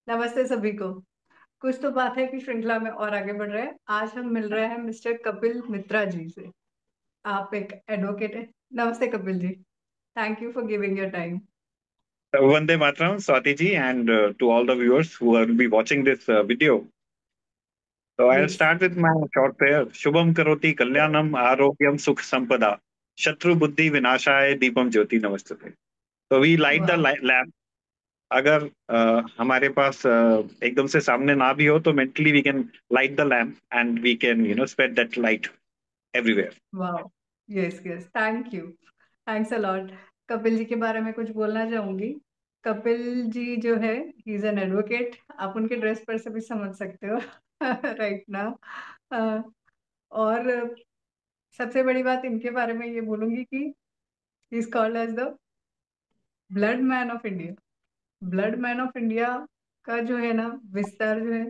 नमस्ते सभी को। कुछ तो बात है कि श्रृंखला में और आगे बढ़ रहे हैं। आज हम मिल रहे हैं मिस्टर कपिल मित्रा जी से। आप एक एडवोकेट हैं। नमस्ते Kapil ji. Thank you for giving your time. Vande Mataram, Swati ji, and to all the viewers who will be watching this video. So I'll yes. start with my short prayer. Shubham Karoti Kalyanam Arogyam Sukh Sampada Shatru Buddhi Vinashaya Deepam Jyoti Namaste. So we light the वाह। lamp. अगर हमारे पास एकदम से सामने ना भी हो तो mentally we can light the lamp and we can spread that light everywhere. वाह। Yes yes, thank you. Thanks a lot. Kapil ji के बारे में कुछ बोलना चाहूंगी। कपिल जी जो है, ही इज एन एडवोकेट। आप उनके ड्रेस पर से भी समझ सकते हो। राइट ना। और सबसे बड़ी बात इनके बारे में ये बोलूंगी कि he is called as the blood man of India. Blood man of India का जो है ना विस्तार जो है,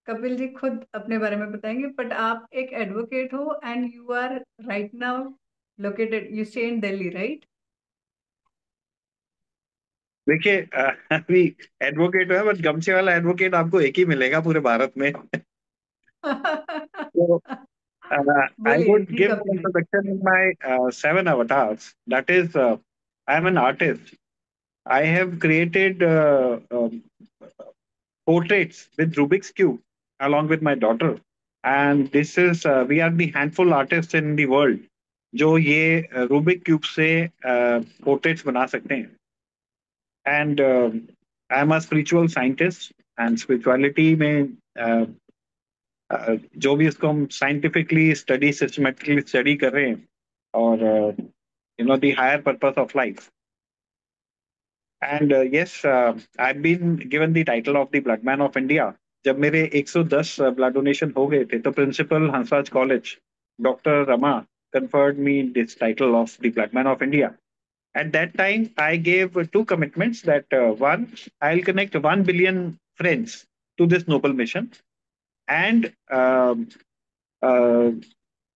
कपिल जी खुद अपने बारे में बताएंगे। बट आप एक एडवोकेट हो and you are right now located, you stay in Delhi, right? देखिए अभी एडवोकेट है बट गमछे वाला एडवोकेट आपको एक ही मिलेगा पूरे भारत में तो I बोलिए would ji give an Kapil ji. introduction in my seven avatars. That is, I am an artist. I have created portraits with Rubik's Cube along with my daughter. And this is, we are the handful artists in the world जो ये Rubik cube से portraits बना सकते हैं. And I am a spiritual scientist and spirituality में जो भी इसको हम साइंटिफिकली स्टडी सिस्टमेटिकली स्टडी कर रहे हैं और the higher purpose of life. And yes, I been given the title of the blood man of India. जब मेरे 110 ब्लड डोनेशन हो गए थे तो principal Hansraj college doctor Rama conferred me this title of the Blood Man of India. At that time, I gave two commitments that one, I'll connect 1 billion friends to this noble mission. And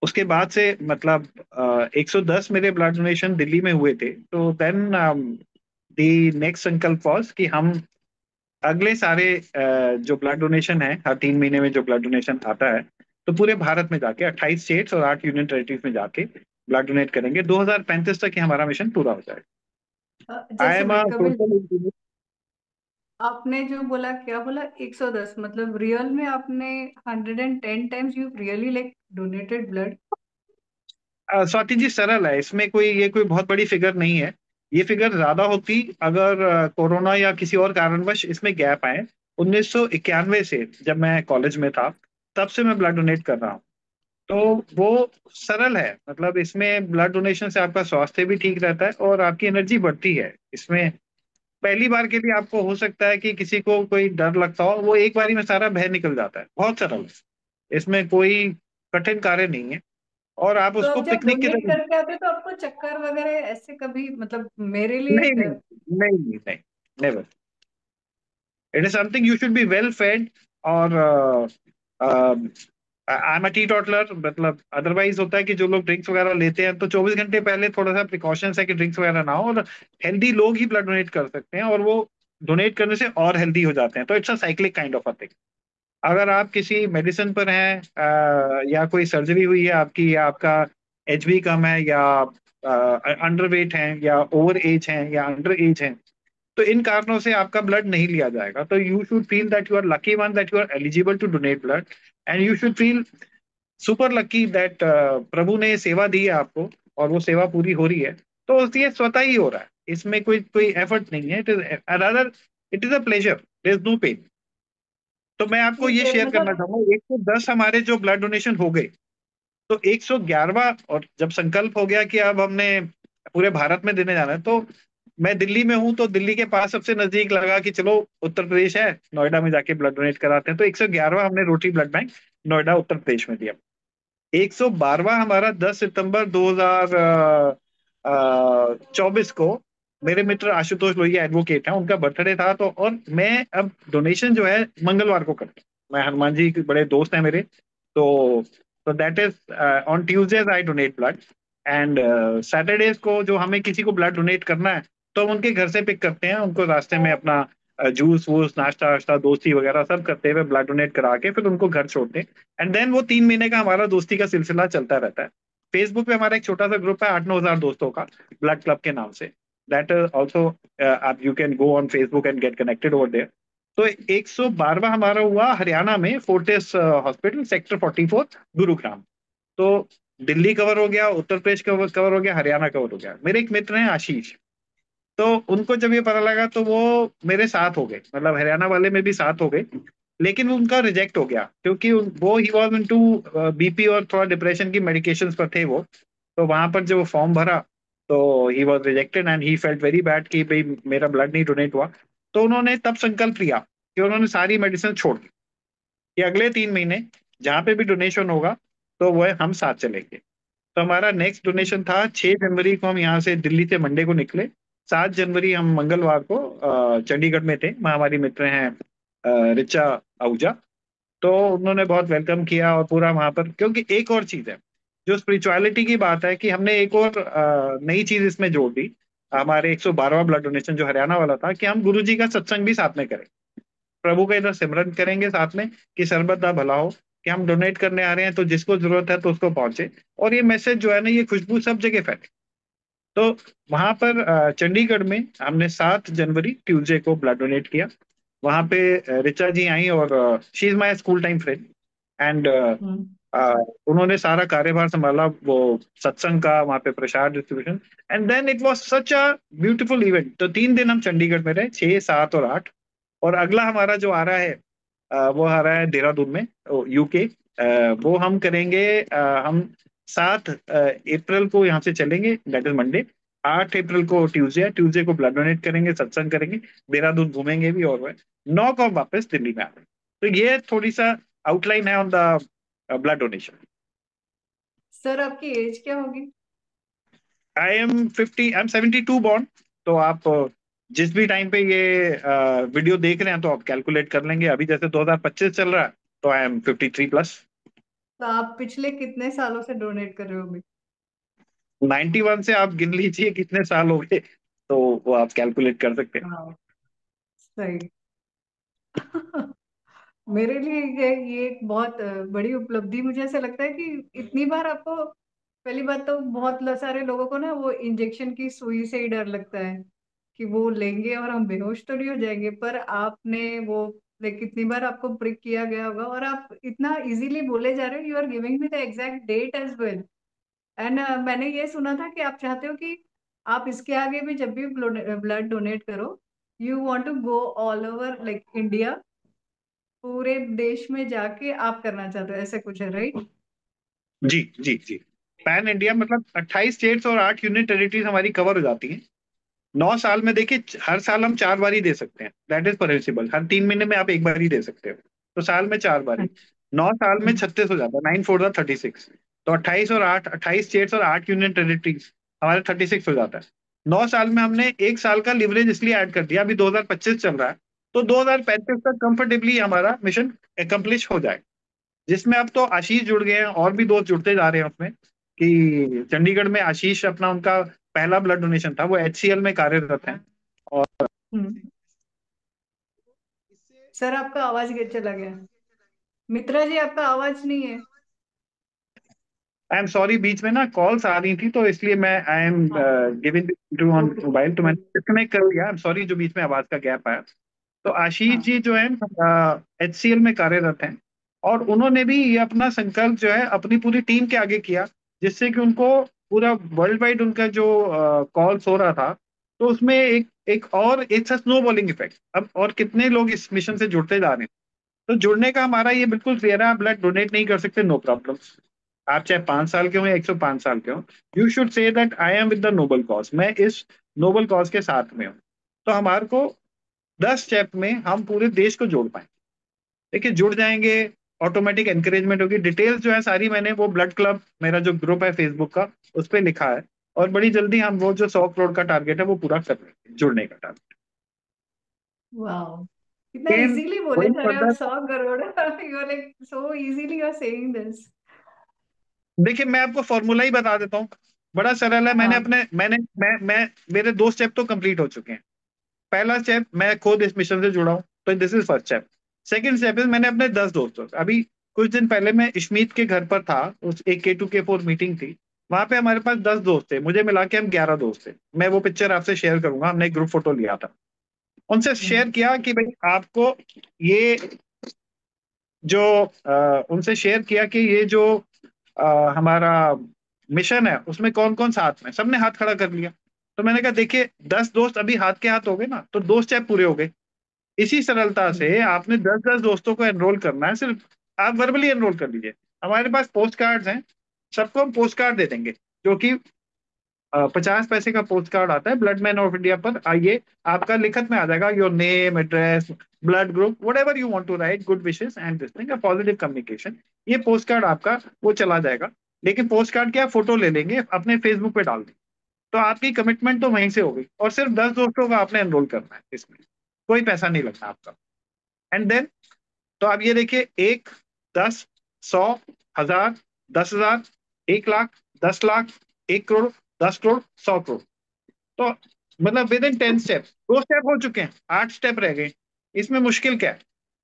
उसके बाद से मतलब 110 मेरे blood donation Delhi में हुए थे. तो then दी next संकल्प वाज कि हम अगले सारे जो ब्लड डोनेशन है, हर 3 महीने में जो ब्लड डोनेशन आता है, तो पूरे भारत में जाके 28 स्टेट्स और 8 यूनियन टेरिटरीज में जाके ब्लड डोनेट करेंगे. 2035 तक ही हमारा मिशन पूरा हो जाएगा. I just am a minute Kapil social ji. Engineer. आपने जो बोला, क्या बोला? 110 मतलब रियल में आपने 110 times you really like donated blood? Swati ji, सरल है इसमें, कोई ये कोई बहुत बड़ी फिगर नहीं है. ये फिगर ज्यादा होती अगर कोरोना या किसी और कारणवश इसमें गैप आए. 1991 से जब मैं कॉलेज में था तब से मैं ब्लड डोनेट कर रहा हूँ. तो वो सरल है. मतलब इसमें ब्लड डोनेशन से आपका स्वास्थ्य भी ठीक रहता है और आपकी एनर्जी बढ़ती है. इसमें पहली बार के लिए आपको हो सकता है कि किसी को कोई डर लगता हो, वो एक बारी में सारा भय निकल जाता है. बहुत सरल है, इसमें कोई कठिन कार्य नहीं है और आप तो उसको अब जब पिकनिक की डोनेट तरह. करके आते तो आपको चक्कर वगैरह ऐसे कभी, मतलब मेरे लिए नहीं नहीं नहीं नहीं नहीं, never. It is something you should be well fade. और आई एम अ टी टॉटलर. मतलब अदरवाइज होता है कि जो लोग ड्रिंक्स वगैरह लेते हैं तो 24 घंटे पहले थोड़ा सा प्रिकॉशंस है कि ड्रिंक्स वगैरह ना हो. और हेल्दी लोग ही ब्लड डोनेट कर सकते हैं और वो डोनेट करने से और हेल्दी हो जाते हैं. तो it's a cyclic kind of a thing. अगर आप किसी मेडिसिन पर हैं या कोई सर्जरी हुई है आपकी, या आपका एच बी कम है, या अंडर वेट हैं, या ओवर एज हैं, या अंडर एज हैं, तो इन कारणों से आपका ब्लड नहीं लिया जाएगा. तो you should feel that you are lucky one, that you are eligible to donate blood. And you should feel super lucky that प्रभु ने सेवा दी है आपको और वो सेवा पूरी हो रही है. तो ये स्वतः ही हो रहा है. इसमें कोई कोई एफर्ट नहीं है. It is rather, it is a pleasure. There is no pain. तो मैं आपको ठीक ये है शेयर करना मतलब। चाहूंगा, 110 हमारे जो ब्लड डोनेशन हो गए, तो 111वां और जब संकल्प हो गया कि अब हमने पूरे भारत में देने जाना है, तो मैं दिल्ली में हूं तो दिल्ली के पास सबसे नजदीक लगा कि चलो उत्तर प्रदेश है, नोएडा में जाके ब्लड डोनेट कराते हैं. तो 111वां हमने rotary blood bank Noida Uttar Pradesh में दिया. 112वां हमारा 10 सितंबर 2024 को मेरे मित्र आशुतोष लोहिया एडवोकेट हैं, उनका बर्थडे था. तो और मैं अब डोनेशन जो है मंगलवार को करता हूँ. मैं हनुमान जी के बड़े दोस्त हैं मेरे. तो that is on Tuesdays I donate blood. And Saturdays को जो हमें किसी को ब्लड डोनेट करना है तो हम उनके घर से पिक करते हैं, उनको रास्ते में अपना जूस वूस नाश्ता वाश्ता दोस्ती वगैरह सब करते हुए ब्लड डोनेट करा के फिर उनको घर छोड़ते हैं। एंड देन वो 3 महीने का हमारा दोस्ती का सिलसिला चलता रहता है। फेसबुक पे हमारा एक छोटा सा ग्रुप है 8-9 हजार दोस्तों का, ब्लड क्लब के नाम से। दैट ऑल्सो आप you can go on Facebook and get connected over there. तो 112वां हमारा हुआ हरियाणा में, फोर्टिस हॉस्पिटल, सेक्टर 44, गुरुग्राम। तो दिल्ली कवर हो गया, उत्तर प्रदेश कवर कवर हो गया, हरियाणा कवर हो गया। मेरे एक मित्र हैं आशीष, तो उनको जब ये पता लगा तो वो मेरे साथ हो गए, मतलब हरियाणा वाले में भी साथ हो गए। लेकिन उनका रिजेक्ट हो गया क्योंकि वो ही वॉज इनटू बीपी और थोड़ा डिप्रेशन की मेडिकेशंस पर थे वो। तो वहां पर जब वो फॉर्म भरा तो he was rejected and he felt very bad कि भाई मेरा ब्लड नहीं डोनेट हुआ। तो उन्होंने तब संकल्प लिया कि उन्होंने सारी मेडिसिन छोड़ दी कि अगले 3 महीने जहां पे भी डोनेशन होगा तो वह हम साथ चलेंगे। तो हमारा नेक्स्ट डोनेशन था 6 जनवरी को, हम यहाँ से दिल्ली से मंडे को निकले। 7 जनवरी हम मंगलवार को चंडीगढ़ में थे, वहाँ हमारी मित्र हैं रिचा आहूजा। तो उन्होंने बहुत वेलकम किया और पूरा वहाँ पर, क्योंकि एक और चीज़ है जो स्पिरिचुअलिटी की बात है कि हमने एक और नई चीज इसमें जोड़ दी। हमारे 112वां ब्लड डोनेशन जो हरियाणा वाला था कि हम गुरु जी का सत्संग भी साथ में करें, प्रभु का इधर सिमरन करेंगे साथ में कि सर्वदा दा भला हो, कि हम डोनेट करने आ रहे हैं तो जिसको जरूरत है तो उसको पहुंचे। और ये मैसेज जो है ना, ये खुशबू सब जगह फैले। तो वहां पर चंडीगढ़ में हमने 7 जनवरी ट्यूसडे को ब्लड डोनेट किया। वहां पे ऋचा जी आई और she is my school time friend. And hmm. उन्होंने सारा कार्यभार संभाला, वो सत्संग का, वहां पे प्रसाद distribution. And then it was such a beautiful event. तो 3 दिन हम चंडीगढ़ में रहे, 6, 7 और 8। और अगला हमारा जो आ रहा है वो आ रहा है देहरादून में, यूके। वो हम करेंगे, हम 7 अप्रैल को यहाँ से चलेंगे, दैट इज मंडे। 8 अप्रैल को ट्यूसडे है, ट्यूसडे को ब्लड डोनेट करेंगे, सत्संग करेंगे, देहरादून घूमेंगे भी, और वह 9 को हम वापस दिल्ली में आ रहे हैं। तो ये थोड़ी सा आउटलाइन है on the blood donation. Sir आपकी एज क्या होगी? I am 72 born. तो आप जिस भी टाइम पे ये वीडियो देख रहे हैं तो आप कैलकुलेट कर लेंगे, अभी जैसे 2025 चल रहा है तो आई एम 53 प्लस। तो आप पिछले कितने सालों से डोनेट कर रहे हो अभी? 91 से आप गिन लीजिए कितने साल हो गए, तो वो आप कैलकुलेट कर सकते हैं। हाँ, सही। मेरे लिए ये एक बहुत बड़ी उपलब्धि, मुझे ऐसा लगता है कि इतनी बार आपको, पहली बात तो बहुत सारे लोगों को ना वो इंजेक्शन की सुई से ही डर लगता है कि वो लेंगे और हम बेहोश तो नहीं हो जाएंगे, पर आपने वो, लाइक कितनी बार आपको प्रिक किया गया होगा और आप इतना इजीली बोले जा रहे हो, you are giving me the exact date as well. And मैंने ये सुना था कि आप चाहते हो कि आप इसके आगे भी जब भी ब्लड डोनेट करो, you want to go all over like India, पूरे देश में जाके आप करना चाहते हो, ऐसा कुछ है, राइट? जी जी जी। पैन इंडिया मतलब 28 स्टेट्स और 8 यूनियन टेरिटरीज हमारी कवर हो जाती हैं। 9 साल में देखिए, हर साल हम 4 बार ही दे सकते हैं, दैट इज परमिसिबल। हर 3 महीने में आप एक बार ही दे सकते हो, तो साल में 4 बार ही। 9 साल में 36 हो जाता है, 9 4 36। तो 28 और 8, 28 स्टेट्स और 8 यूनियन टेरिटरीज, हमारे 36 हो जाता है। 9 साल में हमने एक साल का लिवरेज इसलिए ऐड कर दिया, अभी 2025 चल रहा है, तो 2035 तक कंफर्टेबली हमारा मिशन एकम्प्लिश हो जाए। जिसमें अब तो आशीष जुड़ गए हैं और भी दोस्त जुड़ते जा रहे हैं उसमें, कि चंडीगढ़ में आशीष अपना, उनका पहला ब्लड डोनेशन था, वो एचसीएल में कार्यरत हैं। और हम्म। सर आपका आवाज चला गया। मित्रा जी आपका आवाज नहीं है। आई एम सॉरी, बीच में ना कॉल्स आ रही थी तो इसलिए मैं आई एम हाँ। Giving to on okay. Mobile, तो मैंने डिस्कनेक्ट कर लिया। आई एम सॉरी जो बीच में आवाज का गैप आया। तो आशीष हाँ। जी जो है एचसीएल में कार्यरत हैं, और उन्होंने भी ये अपना संकल्प जो है अपनी पूरी टीम के आगे किया, जिससे कि उनको पूरा वर्ल्ड वाइड उनका जो कॉल्स हो रहा था, तो उसमें एक एक और एक सा स्नो बॉलिंग इफेक्ट, अब और कितने लोग इस मिशन से जुड़ते जा रहे हैं। तो जुड़ने का हमारा ये बिल्कुल क्लियर है, आप ब्लड डोनेट नहीं कर सकते, नो प्रॉब्लम। आप चाहे 5 साल के हो या 105 साल के हो, you should say that I am with the noble cause, मैं इस नोबल कॉज के साथ में हूँ। तो हमारे को 10 स्टेप में हम पूरे देश को जोड़ पाए। देखिए जुड़ जाएंगे, ऑटोमेटिक एनकरेजमेंट होगी। डिटेल्स जो है सारी मैंने वो ब्लड क्लब, मेरा जो ग्रुप है फेसबुक का, उस पर लिखा है। और बड़ी जल्दी हम वो जो 100 करोड़ का टारगेट है वो पूरा कर लेंगे, जुड़ने का टारगेट। वाह, इतना लेकिन इजीली बोले वही जा रहे हो आप, further, 100 crore. You are like so easily you are saying this. देखिए मैं आपको फॉर्मूला ही बता देता हूँ, बड़ा सरल है। मैंने हाँ। अपने मैंने मैं मेरे 2 स्टेप तो कंप्लीट हो चुके हैं। पहला स्टेप, मैं खुद इस मिशन से जुड़ा हूँ, तो this is first step. Second step is, मैंने अपने 10 दोस्तों, अभी कुछ दिन पहले मैं इशमीत के घर पर था, उस एक K2K4 मीटिंग थी। वहां पे हमारे पास 10 दोस्त थे, मुझे मिला के हम 11 दोस्त थे। मैं वो पिक्चर आपसे शेयर करूंगा, हमने एक ग्रुप फोटो लिया था। उनसे शेयर हम्म। किया कि भाई आपको ये जो उनसे शेयर किया कि ये जो हमारा मिशन है उसमें कौन कौन साथ में, सबने हाथ खड़ा कर लिया। तो मैंने कहा देखिए, 10 दोस्त अभी हाथ के हाथ हो गए ना, तो 2 स्टेप पूरे हो गए। इसी सरलता हम्म। से आपने 10 10 दोस्तों को एनरोल करना है, सिर्फ आप वर्बली एनरोल कर लीजिए। हमारे पास पोस्ट कार्ड हैं, सबको हम पोस्ट कार्ड दे देंगे, जो कि 50 पैसे का पोस्ट कार्ड आता है ब्लड मैन ऑफ इंडिया पर। आइए, आपका लिखत में आ जाएगा your name, address, blood group, whatever you want to write, good wishes and this thing, positive communication. ये पोस्ट कार्ड आपका वो चला जाएगा। लेकिन पोस्ट कार्ड की आप फोटो ले लेंगे, अपने फेसबुक पे डाल देंगे, तो आपकी कमिटमेंट तो वहीं से हो गई। और सिर्फ 10 दोस्तों का आपने एनरोल करना है इसमें, कोई पैसा नहीं लगना आपका। एंड देन, तो आप ये देखिए, 1, 10, 100, 1000, 10,000, 1 लाख, 10 लाख, 1 करोड़, 10 करोड़, 100 करोड़। तो मतलब विद इन 10 स्टेप, 2 स्टेप हो चुके हैं, 8 स्टेप रह गए। इसमें मुश्किल क्या है?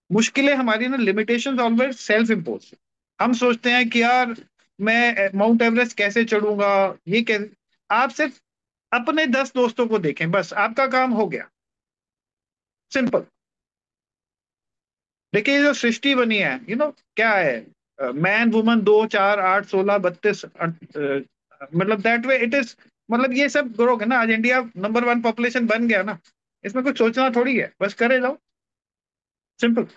मुश्किलें हमारी ना, लिमिटेशन ऑलवेज सेल्फ इम्पोज। हम सोचते हैं कि यार मैं माउंट एवरेस्ट कैसे चढ़ूंगा, ये कैसे। आप सिर्फ अपने 10 दोस्तों को देखें, बस आपका काम हो गया, सिंपल। देखिए, ये जो सृष्टि बनी है, क्या है, मैन वुमन 2 4 8 16 32, मतलब दैट वे इट इज। मतलब ये सब ग्रोथ है ना, आज इंडिया नंबर 1 पॉपुलेशन बन गया ना, इसमें कुछ सोचना थोड़ी है, बस करे जाओ, सिंपल।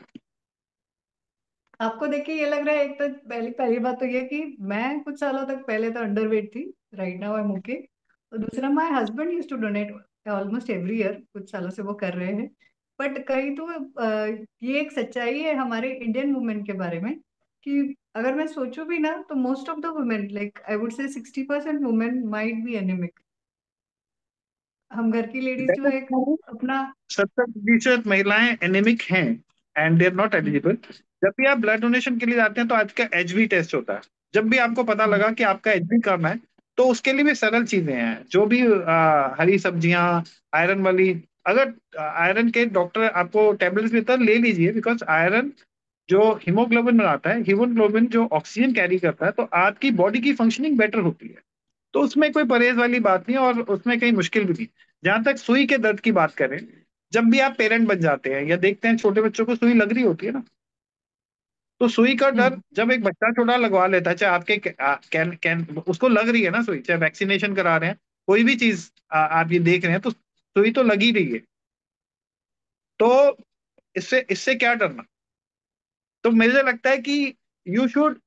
आपको देख के ये लग रहा है, एक तो पहली पहली बात तो ये कि मैं कुछ सालों तक पहले तो अंडरवेट थी, right now I am okay. और दूसरा, my husband use to donate almost every year, कुछ सालों से वो कर रहे हैं। बट कहीं तो ये एक सच्चाई है हमारे इंडियन वुमेन के बारे में कि अगर मैं सोचूं भी ना, तो most of the women, like I would say 60% women might be anaemic. हम घर की लेडीज जो है अपना। 70% महिलाएं एनेमिक हैं, and they are not eligible. जब भी आप ब्लड डोनेशन के लिए जाते हैं, तो आज का HB टेस्ट होता है। जब भी आपको पता लगा कि आपका HB कम है, तो उसके लिए भी सरल चीजें हैं, जो भी हरी सब्जियां, आयरन वाली, अगर आयरन के डॉक्टर आपको टेबलेट्स देता है, ले लीजिए, बिकॉज आयरन जो हीमोग्लोबिन बनाता है, हीमोग्लोबिन जो ऑक्सीजन कैरी करता है, तो आपकी बॉडी की फंक्शनिंग बेटर होती है। तो उसमें कोई परहेज वाली बात नहीं, और उसमें कहीं मुश्किल भी नहीं। जहां तक सुई के दर्द की बात करें, जब भी आप पेरेंट बन जाते हैं या देखते हैं छोटे बच्चों को सुई लग रही होती है ना, तो सुई का डर हम्म। जब एक बच्चा छोटा लगवा लेता है, चाहे आपके कैन उसको लग रही है ना सुई, चाहे वैक्सीनेशन करा रहे हैं, कोई भी चीज आप ये देख रहे हैं, तो सुई तो लगी रही है। तो इससे इससे क्या डरना? तो मुझे लगता है कि यू शुड,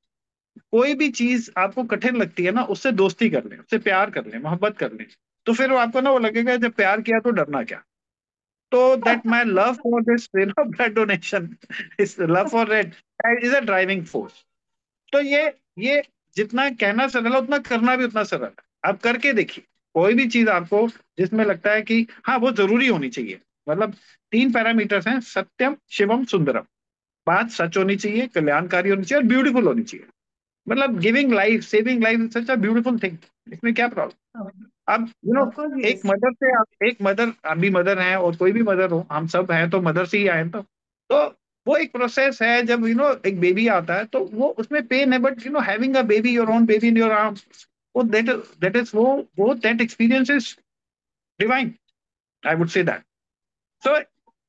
कोई भी चीज आपको कठिन लगती है ना, उससे दोस्ती कर लें, उससे प्यार कर लें, मोहब्बत कर लें। तो फिर वो आपको ना वो लगेगा, जब प्यार किया तो डरना क्या। तो that my love for this blood donation, इस love for red is a driving force. तो ये जितना कहना सरल है, उतना करना भी उतना सरल है। आप करके देखिए, कोई भी चीज आपको जिसमें लगता है कि हाँ वो जरूरी होनी चाहिए, मतलब 3 पैरामीटर्स हैं, सत्यम, शिवम, सुंदरम। बात सच होनी चाहिए, कल्याणकारी होनी चाहिए, और ब्यूटीफुल होनी चाहिए। मतलब giving life, saving life, such a beautiful thing. इसमें क्या प्रॉब्लम? अब ऑफकोर्स एक यस। मदर से, आप एक मदर, आप भी मदर हैं, और कोई भी मदर हो, हम सब हैं तो मदर से ही आए हैं। तो वो एक प्रोसेस है, जब एक बेबी आता है, तो वो उसमें पेन है, but having a baby, your own baby in your arms, वो दैट इज वो that experience is divine, I would say that. So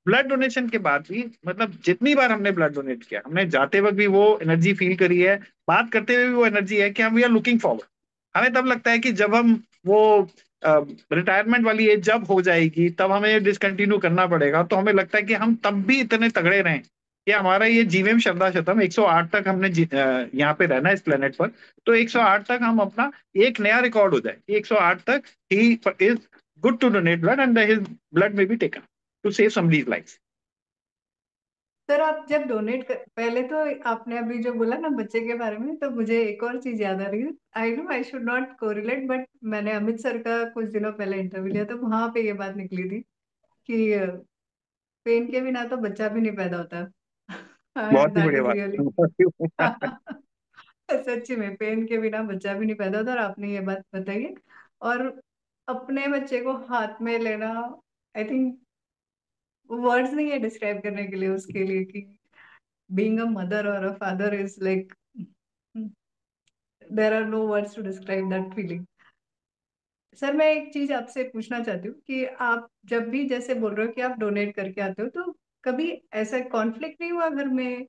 blood donation के बाद भी, मतलब जितनी बार हमने ब्लड डोनेट किया, हमने जाते वक्त भी वो एनर्जी फील करी है, बात करते हुए भी वो एनर्जी है, कि हम वी आर लुकिंग फॉरवर्ड। हमें तब लगता है कि जब हम वो रिटायरमेंट वाली एज जब हो जाएगी, तब हमें डिसकंटिन्यू करना पड़ेगा, तो हमें लगता है कि हम तब भी इतने तगड़े रहें, कि हमारा ये जीवेम शरदा शतम 108 तक हमने यहाँ पे रहना है इस प्लेनेट पर। तो 108 तक हम अपना एक नया रिकॉर्ड हो जाए, 108 तक ही is good to donate blood, and his blood में be taken to save somebody's life. Sir, आप जब डोनेट कर, पहले तो आपने अभी जो बोला ना बच्चे के बारे में, तो मुझे एक और चीज याद आ रही है। I know I should not correlate, but मैंने अमित सर का कुछ दिनों पहले इंटरव्यू लिया, तो वहां पे ये बात निकली थी कि पेन के बिना तो बच्चा भी नहीं पैदा होता। बहुत ही दैट बढ़िया इज बात, रियली। बहुत ही बढ़िया। सच्ची में पेन के बिना बच्चा भी नहीं पैदा होता, और आपने ये बात बताई है। और अपने बच्चे को हाथ में लेना, आई थिंक वर्ड्स नहीं है डिस्क्राइब करने के लिए उसके लिए कि बीइंग अ मदर और a father is like, there are no words to describe that feeling. Sir मैं एक चीज आपसे पूछना चाहती हूँ कि आप जब भी जैसे बोल रहे हो कि आप डोनेट करके आते हो, तो कभी ऐसा कॉन्फ्लिक्ट नहीं हुआ घर में,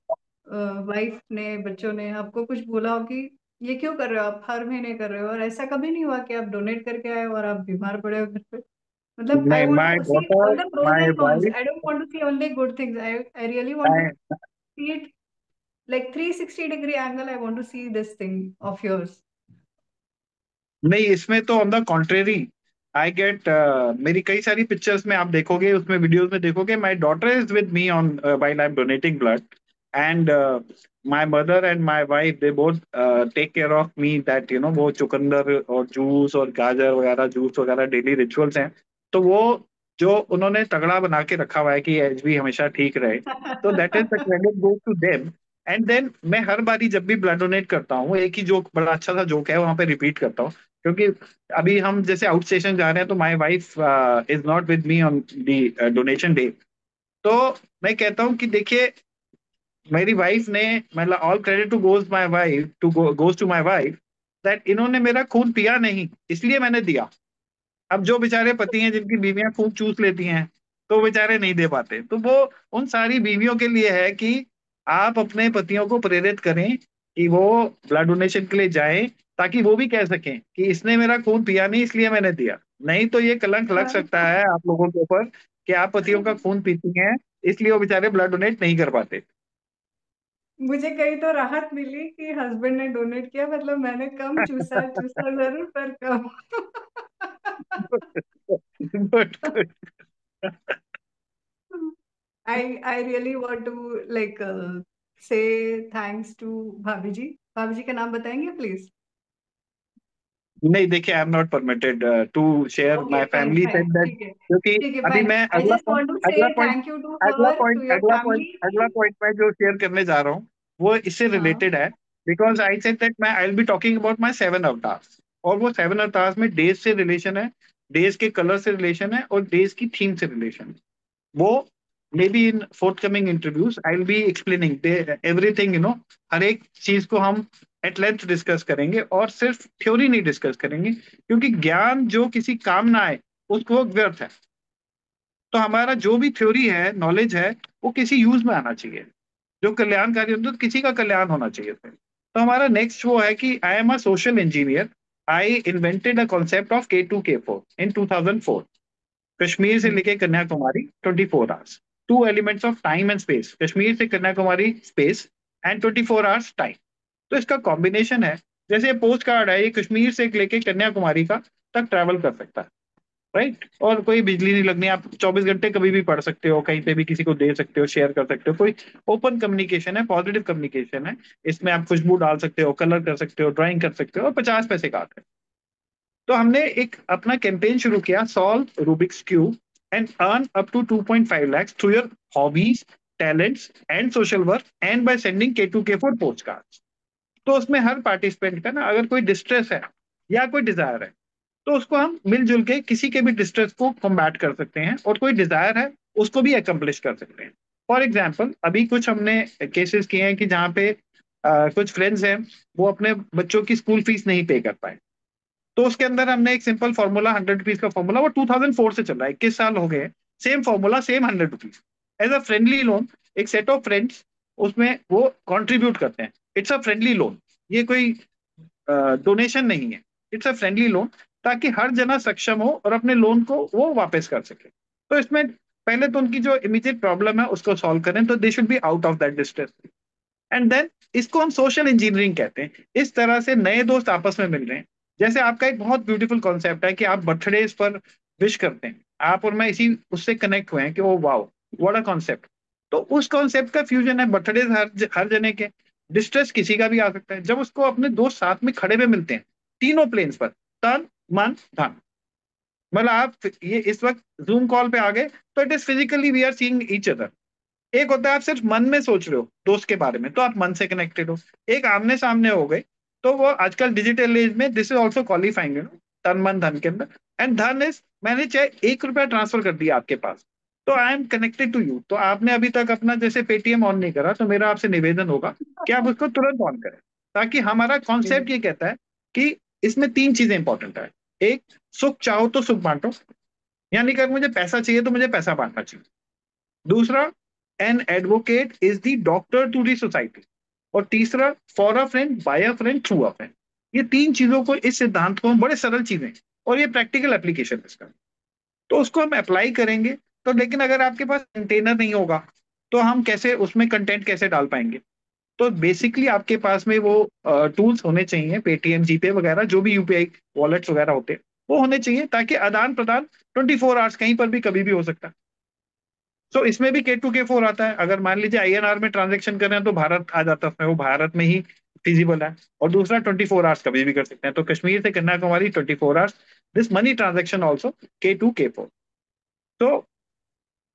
वाइफ ने, बच्चों ने आपको कुछ बोला हो कि ये क्यों कर रहे हो आप, हर महीने कर रहे हो, और ऐसा कभी नहीं हुआ कि आप डोनेट करके आए और आप बीमार पड़े हो घर पे? मतलब आई नहीं, want my to see daughter, all the pros my and cons, wife, I don't want to see only good things, I really want to see it like 360-degree angle. I want to see this thing of yours. नहीं, इसमें तो on the contrary, I get, मेरी कई सारी pictures में आप देखोगे, उसमें वीडियोस में देखोगे, my daughter is with me on while I am donating blood, and my mother and my wife they both take care of me, that you know वो चुकंदर और जूस और गाजर वगैरह, जूस वगैरह डेली रिचुअल्स हैं। तो वो जो उन्होंने तगड़ा बना के रखा हुआ है कि एच बी हमेशा ठीक रहे, तो that is the credit goes to them. And then मैं हर बारी जब भी ब्लड डोनेट करता हूँ, एक ही जोक, बड़ा अच्छा सा जोक है, वहां पे रिपीट करता हूँ, क्योंकि अभी हम जैसे आउट स्टेशन जा रहे हैं, तो my wife is not with me on the donation day. तो मैं कहता हूँ कि देखिए, मेरी वाइफ ने, मतलब all credit to goes my wife, to goes to my wife, that इन्होंने मेरा खून पिया नहीं, इसलिए मैंने दिया। अब जो बेचारे पति हैं जिनकी बीवियां खूब चूस लेती हैं, तो बेचारे नहीं दे पाते, तो वो उन सारी बीवियों के लिए है कि आप अपने पतियों को प्रेरित करें कि वो ब्लड डोनेशन के लिए जाएं, ताकि वो भी कह सकें कि इसने मेरा खून पिया नहीं, इसलिए मैंने दिया। नहीं तो ये कलंक लग सकता है आप लोगों के ऊपर कि आप पतियों का खून पीती हैं, इसलिए वो बेचारे ब्लड डोनेट नहीं कर पाते। मुझे कहीं तो राहत मिली कि हस्बैंड ने डोनेट किया, मतलब मैंने कम चूसा, चूसा जरूर पर कम। Good, good. I really want to like say thanks to भाभी जी। भाभी जी का नाम बताएंगे प्लीज? नहीं, देखिए, I am not permitted to share, okay my fine family fine, said that, ठीक है क्योंकि ठीक है अभी फाइन। मैं आई अगला जस्ट पॉइंट वांट टू से अगला पॉइंट थैंक यू टू अगला हर, टू पॉइंट योर अगला पॉइंट अगला फैमिली। पॉइंट मैं जो शेयर करने जा रहा हूँ, वो इससे हाँ रिलेटेड है। बिकॉज आई सेड दैट मैं आई will be talking about my 7 avatars, और वो 7 अवतार्स में डेज से रिलेशन है, डेज के कलर से रिलेशन है, और डेज की थीम से रिलेशन है। वो may be in fourth interviews I will be explaining everything, हर एक चीज को हम एट लेंथ डिस्कस करेंगे, और सिर्फ थ्योरी नहीं डिस्कस करेंगे, क्योंकि ज्ञान जो किसी काम ना आए उसको वो व्यर्थ है। तो हमारा जो भी थ्योरी है, नॉलेज है, वो किसी यूज में आना चाहिए, जो कल्याणकारी होता है, तो किसी का कल्याण होना चाहिए फिर। तो हमारा नेक्स्ट वो है कि I am a social engineer, I invented a concept of K2K4 in 2004। Kashmir से लेके Kanyakumari 24 hours, two elements of time and space, Kashmir से Kanyakumari space, and 24 hours time. तो इसका कॉम्बिनेशन है, जैसे ये पोस्ट कार्ड है, ये कश्मीर से लेके कन्याकुमारी का तक ट्रैवल कर सकता है, राइट। और कोई बिजली नहीं लगनी, आप 24 घंटे कभी भी पढ़ सकते हो, कहीं पे भी किसी को दे सकते हो, शेयर कर सकते हो, कोई ओपन कम्युनिकेशन है, पॉजिटिव कम्युनिकेशन है। इसमें आप खुशबू डाल सकते हो, कलर कर सकते हो, ड्राइंग कर सकते हो, और 50 पैसे का आता है। तो हमने एक अपना कैंपेन शुरू किया, solve Rubik's cube and earn up to 2.5 lakhs through your hobbies, talents and social work, and by sending K2K4 post card. तो उसमें हर पार्टिसिपेंट का ना, अगर कोई डिस्ट्रेस है या कोई डिजायर है, तो उसको हम मिलजुल के किसी के भी डिस्ट्रेस को कॉम्बैट कर सकते हैं, और कोई डिजायर है उसको भी अकम्प्लिश कर सकते हैं। फॉर एग्जाम्पल, अभी कुछ हमने केसेस किए हैं कि जहाँ पे कुछ फ्रेंड्स हैं, वो अपने बच्चों की स्कूल फीस नहीं पे कर पाए। तो उसके अंदर हमने एक सिंपल फॉर्मूला, 100 रुपीज का फॉर्मूला, वो 2004 से चल रहा है, 21 साल हो गए, same formula, same 100 rupees, as a friendly loan. एक सेट ऑफ फ्रेंड्स उसमें वो कंट्रीब्यूट करते हैं, इट्स अ फ्रेंडली लोन, ये कोई डोनेशन नहीं है, इट्स अ फ्रेंडली लोन, ताकि हर जना सक्षम हो और अपने लोन को वो वापस कर सके। तो इसमें पहले तो उनकी जो इमीडिएट प्रॉब्लम है उसको सॉल्व करें, तो they should be out of that distress. And then इसको हम सोशल इंजीनियरिंग कहते हैं। इस तरह से नए दोस्त आपस में मिल रहे हैं। जैसे आपका एक बहुत ब्यूटीफुल कॉन्सेप्ट है कि आप बर्थडे पर विश करते हैं, आप और मैं इसी उससे कनेक्ट हुए हैं कि oh wow, what a concept. तो उस कॉन्सेप्ट का फ्यूजन है, बर्थडे हर जने के, डिस्ट्रेस किसी का भी आ सकता है, जब उसको अपने दोस्त साथ में खड़े हुए मिलते हैं, तीनों प्लेन्स पर, तन, मन, धन। मतलब आप ये इस वक्त जूम कॉल पे आ गए, तो it is physically we are seeing each other. एक होता है आप सिर्फ मन में सोच रहे हो दोस्त के बारे में, तो आप मन से कनेक्टेड हो। एक आमने सामने हो गए, तो वो आजकल डिजिटल एज में दिस इज ऑल्सो क्वालिफाइंग, तन मन धन के अंदर। एंड धन इज, मैंने चाहे 1 रुपया ट्रांसफर कर दिया आपके पास, तो I am connected to you. तो आपने अभी तक अपना जैसे पेटीएम ऑन नहीं करा, तो मेरा आपसे निवेदन होगा कि आप उसको तुरंत ऑन करें। ताकि हमारा कॉन्सेप्ट जी। ये कहता है कि इसमें तीन चीजें इंपॉर्टेंट है। एक, सुख चाहो तो सुख बांटो, यानी कि अगर मुझे पैसा चाहिए तो मुझे पैसा बांटना चाहिए। दूसरा, an advocate is the doctor to the society. और तीसरा, for a friend by a friend through a friend. ये तीन चीजों को, इस सिद्धांत को हम, बड़े सरल चीजें और ये प्रैक्टिकल एप्लीकेशन है इसका, तो उसको हम अप्लाई करेंगे। तो लेकिन अगर आपके पास कंटेनर नहीं होगा तो हम कैसे उसमें कंटेंट कैसे डाल पाएंगे? तो बेसिकली आपके पास में वो टूल्स होने चाहिए, पेटीएम, जीपे वगैरह, जो भी यूपीआई वॉलेट्स वगैरह होते हैं वो होने चाहिए, ताकि आदान प्रदान 24 आवर्स कहीं पर भी कभी भी हो सकता है। सो इसमें भी K2K4 आता है। अगर मान लीजिए आईएनआर में ट्रांजेक्शन कर रहे हैं तो भारत आ जाता है उसमें, वो भारत में ही फिजिबल है। और दूसरा, 24 आवर्स कभी भी कर सकते हैं, तो कश्मीर से Kanyakumari 24 hours, this money transaction also K2K4। तो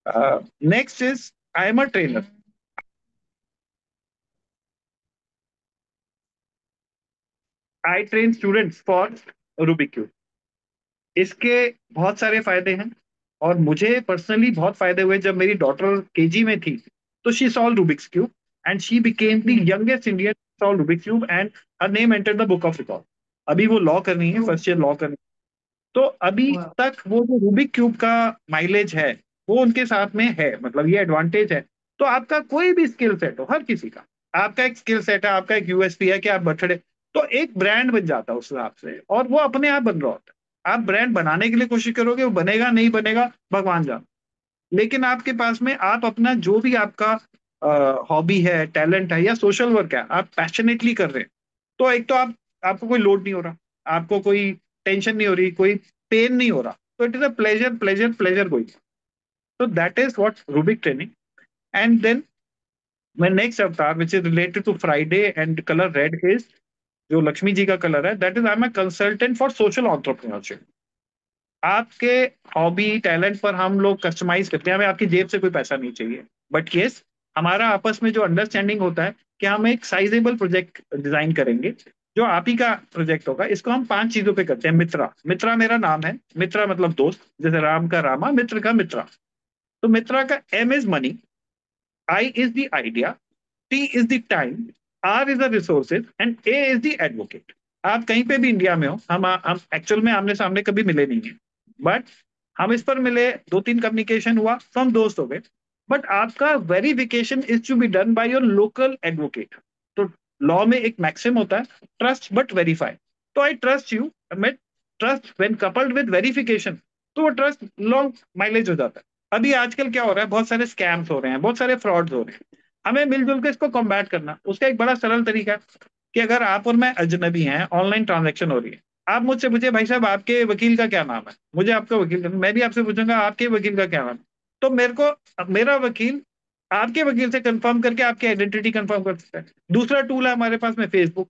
next is, I am a trainer, I train students for Rubik cube. इसके बहुत सारे फायदे हैं, और मुझे पर्सनली बहुत फायदे हुए जब मेरी डॉटर केजी में थी। तो she solve Rubik's cube and she became the hmm. Youngest Indian solve Rubik cube, and her name enter the book of record. अभी वो लॉ कर रही है, ओह। फर्स्ट ईयर लॉ कर रही है। तो अभी वाह। तक वो जो रूबिक क्यूब का माइलेज है वो उनके साथ में है, मतलब ये एडवांटेज है। तो आपका कोई भी स्किल सेट हो, हर किसी का, आपका एक स्किल सेट है, आपका एक यूएसपी है कि आप बर्थडे, तो एक ब्रांड बन जाता है उस हिसाब से, और वो अपने आप बन रहा होता है। आप ब्रांड बनाने के लिए कोशिश करोगे, वो बनेगा नहीं बनेगा भगवान जान। लेकिन आपके पास में आप अपना जो भी आपका हॉबी है, टैलेंट है या सोशल वर्क है, आप पैशनेटली कर रहे हैं, तो एक तो आपको कोई लोड नहीं हो रहा, आपको कोई टेंशन नहीं हो रही, कोई पेन नहीं हो रहा, तो it is a pleasure pleasure pleasure going. तो that is what Rubik training. And then my next avatar which is related to Friday and colour red is, जो लक्ष्मी जी का कलर है, that is I am a consultant for social entrepreneurship. आपके hobby talent पर हम लोग customise करते हैं, हमें आपकी जेब से कोई पैसा नहीं चाहिए। बट यस, हमारा आपस में जो अंडरस्टैंडिंग होता है कि हम एक साइजेबल प्रोजेक्ट डिजाइन करेंगे, जो आप ही का प्रोजेक्ट होगा। इसको हम पांच चीजों पे करते हैं। मित्रा, मित्रा मेरा नाम है, मित्रा मतलब दोस्त, जैसे राम का रामा, मित्र का मित्रा। तो मित्रा का M is money, I is the idea, T is the time, R is the resources and A is the advocate. आप कहीं पे भी इंडिया में हो, हम एक्चुअल में आमने सामने कभी मिले नहीं है, बट हम इस पर मिले, दो तीन कम्युनिकेशन हुआ तो हम दोस्त हो गए। बट आपका verification is to be done by your local advocate. तो लॉ में एक मैक्सिम होता है, ट्रस्ट बट वेरीफाई। तो आई ट्रस्ट यू, मैं trust when coupled with verification, तो वो ट्रस्ट लॉन्ग माइलेज हो जाता है। अभी आजकल क्या हो रहा है, बहुत सारे स्कैम्स हो रहे हैं, बहुत सारे फ्रॉड्स हो रहे हैं। हमें मिलजुल के इसको कॉम्बैट करना, उसका एक बड़ा सरल तरीका है कि अगर आप और मैं अजनबी हैं, ऑनलाइन ट्रांजैक्शन हो रही है, आप मुझसे पूछे भाई साहब आपके वकील का क्या नाम है, मुझे आपका वकील का, मैं भी आपसे पूछूंगा आपके वकील का क्या नाम है। तो मेरे को मेरा वकील आपके वकील से कंफर्म करके आपकी आइडेंटिटी कंफर्म कर सकता है। दूसरा टूल है हमारे पास में फेसबुक।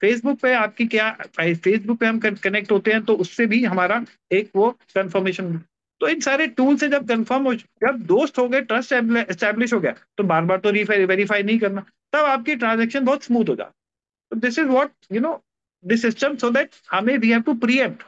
फेसबुक पे आपकी क्या, फेसबुक पे हम कनेक्ट होते हैं तो उससे भी हमारा एक वो कंफर्मेशन। तो इन सारे टूल से जब कंफर्म हो, जब दोस्त हो गए, ट्रस्ट एस्टेब्लिश हो गया, तो बार बार तो वेरीफाई नहीं करना, तब आपकी ट्रांजेक्शन बहुत स्मूथ हो जाती। तो this is what you know this system, so that हमें वी हैव टू प्रीएम्प्ट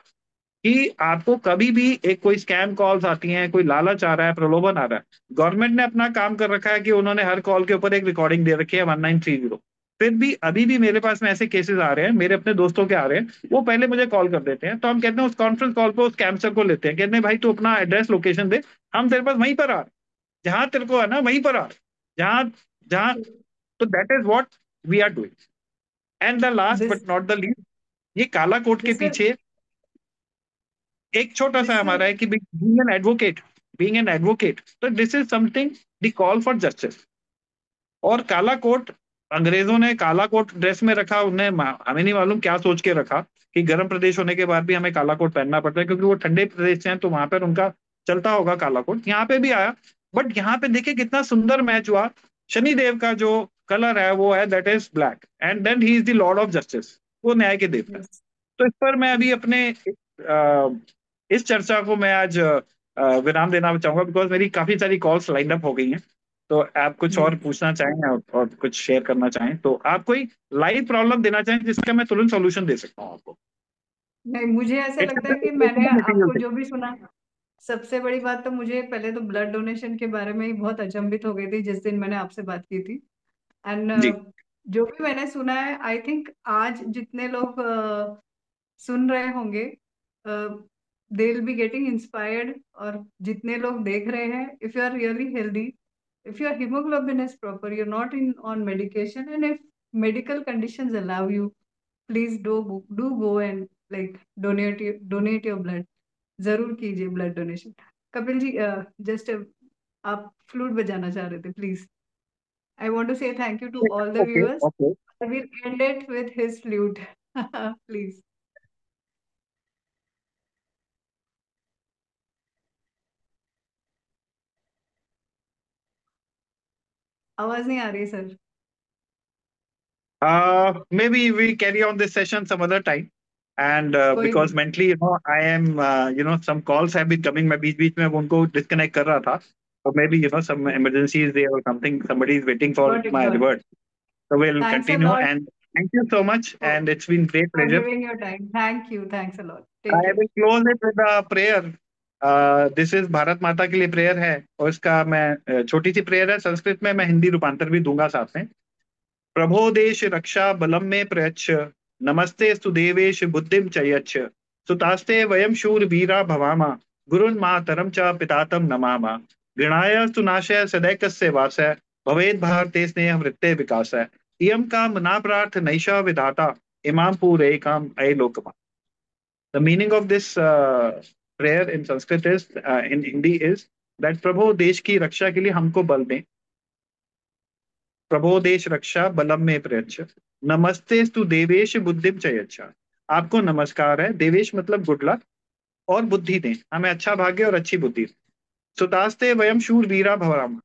कि आपको कभी भी एक कोई स्कैम कॉल्स आती हैं, कोई लालच आ रहा है, प्रलोभन आ रहा है। गवर्नमेंट ने अपना काम कर रखा है कि उन्होंने हर कॉल के ऊपर एक रिकॉर्डिंग दे रखी है 1930। फिर भी अभी भी मेरे पास में ऐसे केसेस आ रहे हैं, मेरे अपने दोस्तों के आ रहे हैं, वो पहले मुझे कॉल कर देते हैं, तो हम कहते हैं उस कॉन्फ्रेंस कॉल पे उस कैंसर को लेते हैं, कहते हैं भाई तू अपना एड्रेस लोकेशन दे, हम तेरे पास वहीं पर आ रहे हैं, जहां तेरे को है ना वहीं पर आ रहे हैं, जहां जहां। तो that is what we are doing. And the last this but not the least, ये काला कोट के दिस पीछे एक छोटा सा दिस हमारा है कि being an advocate, being an advocate, तो this is something the call for justice. और काला कोट, अंग्रेजों ने काला कोट ड्रेस में रखा, उन्हें हमें नहीं मालूम क्या सोच के रखा कि गर्म प्रदेश होने के बाद भी हमें काला कोट पहनना पड़ता है, क्योंकि वो ठंडे प्रदेश से हैं तो वहां पर उनका चलता होगा काला कोट, यहाँ पे भी आया। बट यहाँ पे देखिए कितना सुंदर मैच हुआ। शनि देव का जो कलर है वो है, that is black, and then he is the lord of justice, वो न्याय के देवता है। यस। तो इस पर मैं अभी अपने इस चर्चा को मैं आज विराम देना चाहूंगा, बिकॉज मेरी काफी सारी कॉल्स लाइन अप हो गई हैं। तो आप कुछ और जी। पूछना चाहें और कुछ शेयर करना चाहें, तो आप कोई लाइव प्रॉब्लम देना चाहें जिसका मैं तुरंत सॉल्यूशन दे सकता हूँ आपको, नहीं, मुझे ऐसा एक लगता है कि एक मैंने मटेरियल आपको से। जो भी सुना सबसे बड़ी बात तो मुझे पहले तो ब्लड डोनेशन के बारे में ही बहुत अचंभित हो गई थी जिस दिन मैंने आपसे बात की थी। एंड जी। जो भी मैंने सुना है, आई थिंक आज जितने लोग सुन रहे होंगे, they will be getting inspired. और जितने लोग देख रहे हैं, if you are really healthy, if your hemoglobin is proper, you're not in on medication, and if medical conditions allow you, please do go and like donate your blood। जरूर कीजिए blood donation. Kapil ji, just आप flute बजाना चाह रहे थे, please. I want to say thank you to all the okay viewers. Okay. I will end it with his flute. Please. आवाज नहीं आ रही है sir. Maybe we carry on this session some other time. And कोई because नहीं। mentally, I am, some calls have been coming. मैं बीच बीच में वो उनको disconnect कर रहा था. So maybe, some emergency is there or something. Somebody is waiting for got it, my got. revert. So we'll thanks a continue. Lot And thank you so much. And it's been great for pleasure. Giving your time. Thank you, thanks a lot, take I care. will close it with a prayer. This is Bharat Mata के लिए prayer है और इसका मैं छोटी सी prayer है संस्कृत में, मैं हिंदी रूपांतर भी दूंगा साथ में। प्रभो देश रक्षा बलम में प्रयच्छ, नमस्ते सुदेवेश बुद्धिम च यच्छ, सुतास्ते वयम शूर वीरा भवामा, गुरुन् मातरम च पितातम नमामा, गृणाय सुनाशय सदैकस्य वासः, भवेद भारते स्नेह वृत्ते विकासः, इयं का मना प्रार्थ नैषा विधाता, इमाम पूरे काम अयलोकमा। The meaning of this prayer in Sanskrit is, in Hindi is that प्रभो देश की रक्षा के लिए हमको बल दें, प्रभो देश रक्षा बलम में प्रयच्छ, नमस्ते स्तु देवेश बुद्धिम च यच्छ। आपको नमस्कार है, देवेश मतलब गुड लक, और बुद्धि दें, हमें अच्छा भाग्य और अच्छी बुद्धि। सुतास्ते वयम शूर वीरा भवाम,